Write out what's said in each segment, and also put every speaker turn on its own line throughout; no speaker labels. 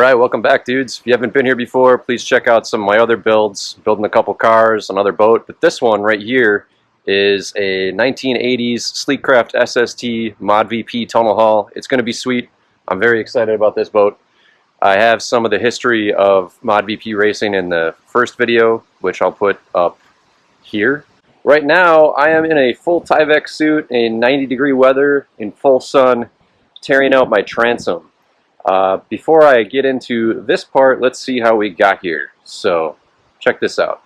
Alright, welcome back, dudes. If you haven't been here before, please check out some of my other builds. Building a couple cars, another boat, but this one right here is a 1980s Sleekcraft SST ModVP tunnel hull. It's going to be sweet. I'm very excited about this boat. I have some of the history of ModVP racing in the first video, which I'll put up here. Right now, I am in a full Tyvek suit in 90-degree weather, in full sun, tearing out my transom. Before I get into this part, let's see how we got here. So, check this out.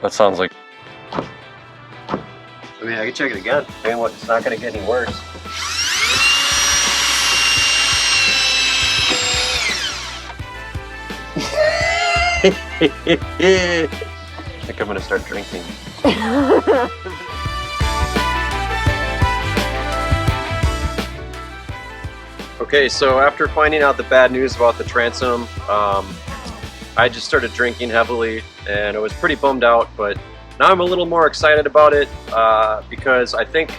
That sounds like... I mean, I can check it again. And what? It's not going to get any worse. I think I'm going to start drinking. Okay, so after finding out the bad news about the transom, I just started drinking heavily and I was pretty bummed out, but now I'm a little more excited about it because I think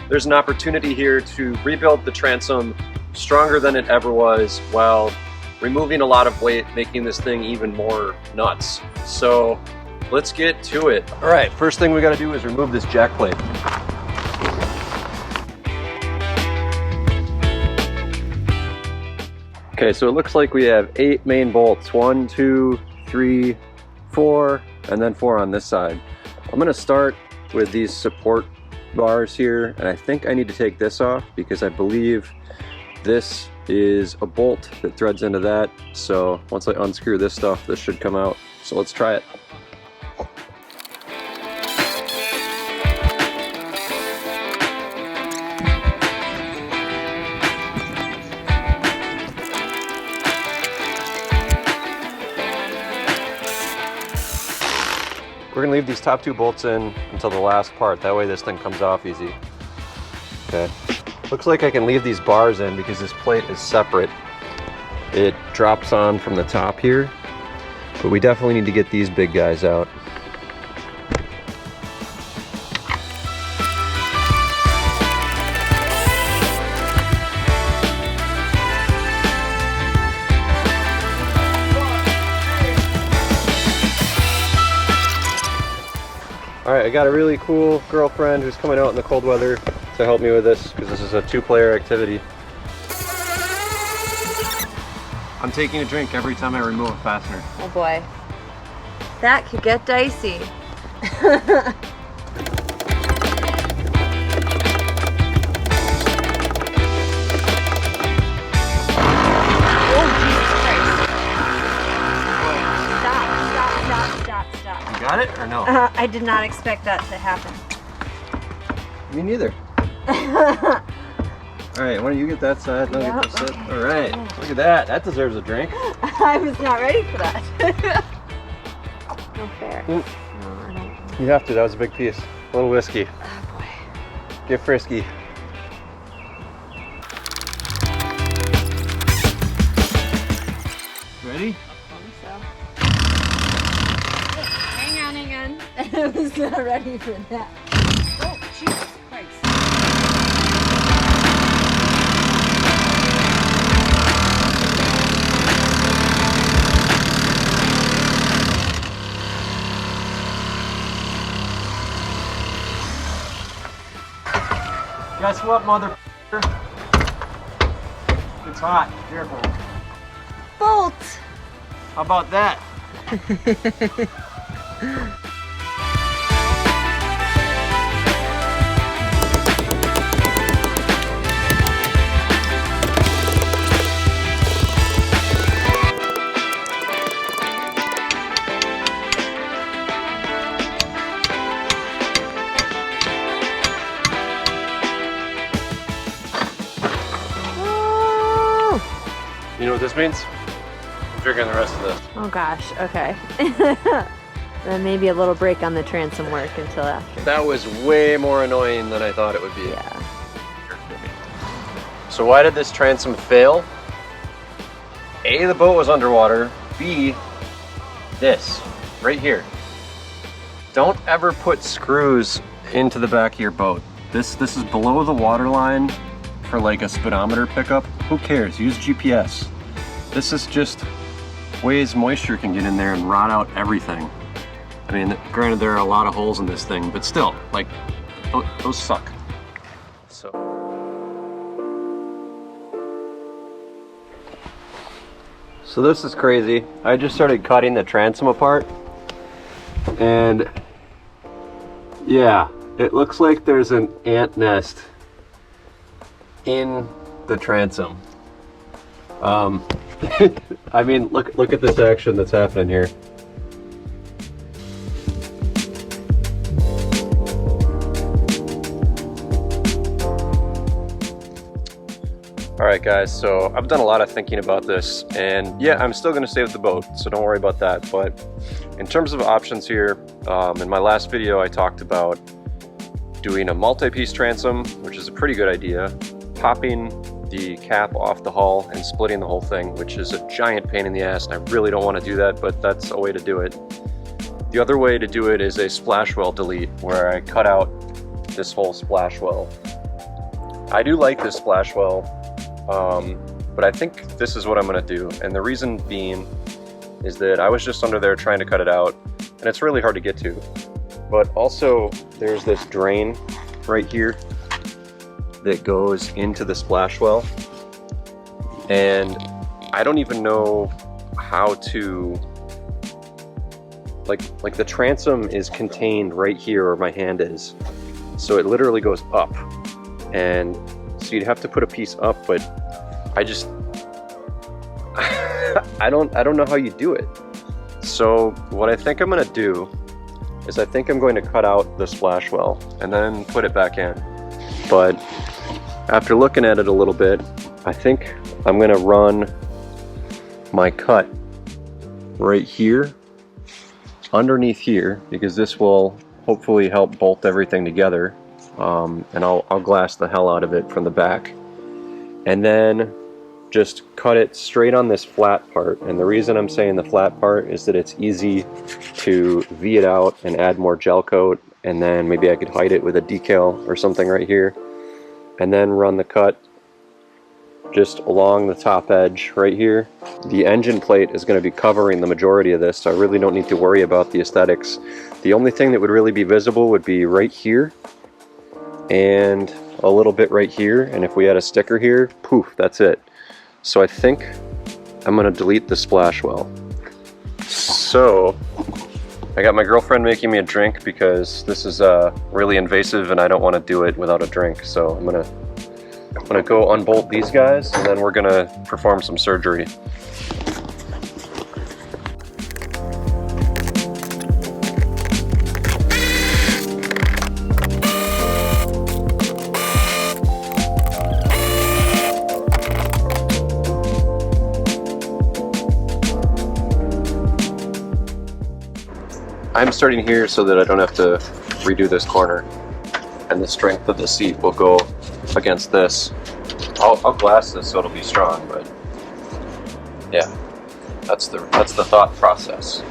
there's an opportunity here to rebuild the transom stronger than it ever was while removing a lot of weight, making this thing even more nuts. So let's get to it. All right, first thing we got to do is remove this jack plate. Okay, so it looks like we have 8 main bolts. 1, 2, 3, 4, and then 4 on this side. I'm gonna start with these support bars here, and I think I need to take this off because I believe this is a bolt that threads into that. So once I unscrew this stuff, this should come out. So let's try it. We're gonna leave these top 2 bolts in until the last part. That way this thing comes off easy. Okay. Looks like I can leave these bars in because this plate is separate. It drops on from the top here, but we definitely need to get these big guys out. Alright, I got a really cool girlfriend who's coming out in the cold weather to help me with this because this is a 2-player activity. I'm taking a drink every time I remove a fastener.
Oh boy. That could get dicey.
Got it or no?
I did not expect that to happen.
Me neither. Alright, why don't you get that side? No,
Yeah,
get this
okay.
side. Alright, look at that. That deserves a drink.
I was not ready for that. No fair.
Mm.
No, I don't.
You have to, that was a big piece. A little whiskey.
Oh boy.
Get frisky. Ready?
Hang on. I was not ready for that. Oh, Jesus Christ.
Guess what, mother? It's hot. Careful.
Bolt!
How about that? You know what this means? I'm drinking the rest of this.
Oh gosh, okay. Then maybe a little break on the transom work until after.
That was way more annoying than I thought it would be.
Yeah.
So why did this transom fail? A, the boat was underwater. B, this, right here. Don't ever put screws into the back of your boat. This is below the water line for like a speedometer pickup. Who cares? Use GPS. This is just ways moisture can get in there and rot out everything. I mean, granted there are a lot of holes in this thing, but still, like, those suck. So this is crazy. I just started cutting the transom apart, and yeah, it looks like there's an ant nest in the transom. I mean, look at this action that's happening here. Alright guys, so I've done a lot of thinking about this, and yeah, I'm still going to stay with the boat, so don't worry about that. But in terms of options here, in my last video I talked about doing a multi-piece transom, which is a pretty good idea, popping the cap off the hull and splitting the whole thing, which is a giant pain in the ass, and I really don't want to do that, but that's a way to do it. The other way to do it is a splashwell delete, where I cut out this whole splashwell. I do like this splashwell, but I think this is what I'm going to do, and the reason being is that I was just under there trying to cut it out, and it's really hard to get to. But also, there's this drain right here that goes into the splashwell, and I don't even know how to, like the transom is contained right here where my hand is, so it literally goes up, and so you'd have to put a piece up, but I just I don't know how you do it. So what I think I'm gonna do is I think I'm going to cut out the splashwell and then put it back in. But after looking at it a little bit, I think I'm gonna run my cut right here underneath here, because this will hopefully help bolt everything together, and I'll glass the hell out of it from the back, and then just cut it straight on this flat part. And the reason I'm saying the flat part is that it's easy to V it out and add more gel coat, and then maybe I could hide it with a decal or something right here, and then run the cut just along the top edge right here. The engine plate is going to be covering the majority of this, so I really don't need to worry about the aesthetics. The only thing that would really be visible would be right here and a little bit right here, and if we had a sticker here, poof, that's it. So I think I'm going to delete the splashwell. So I got my girlfriend making me a drink because this is really invasive and I don't want to do it without a drink. So I'm gonna go unbolt these guys, and then we're gonna perform some surgery. I'm starting here so that I don't have to redo this corner, and the strength of the seat will go against this. I'll glass this so it'll be strong, but yeah, that's the thought process.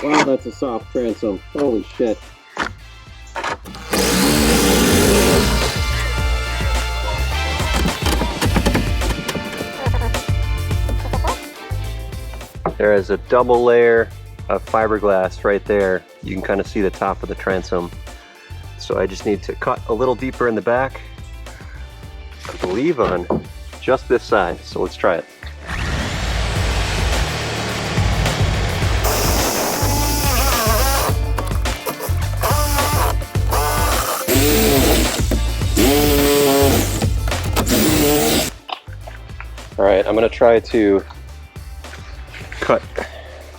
Wow, that's a soft transom. Holy shit. There is a double layer of fiberglass right there. You can kind of see the top of the transom. So I just need to cut a little deeper in the back, I believe on just this side. So let's try it. Alright, I'm going to try to cut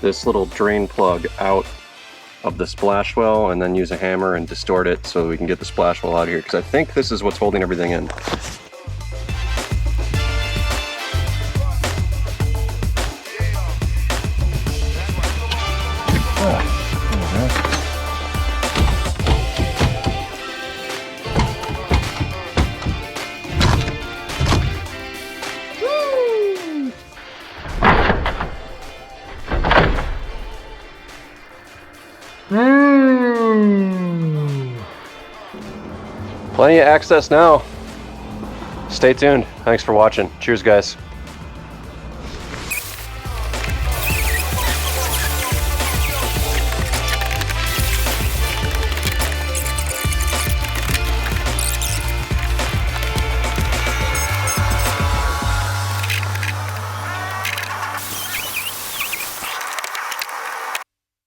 this little drain plug out of the Splashwell and then use a hammer and distort it so we can get the Splashwell out of here, because I think this is what's holding everything in. Plenty of access now. Stay tuned. Thanks for watching. Cheers, guys.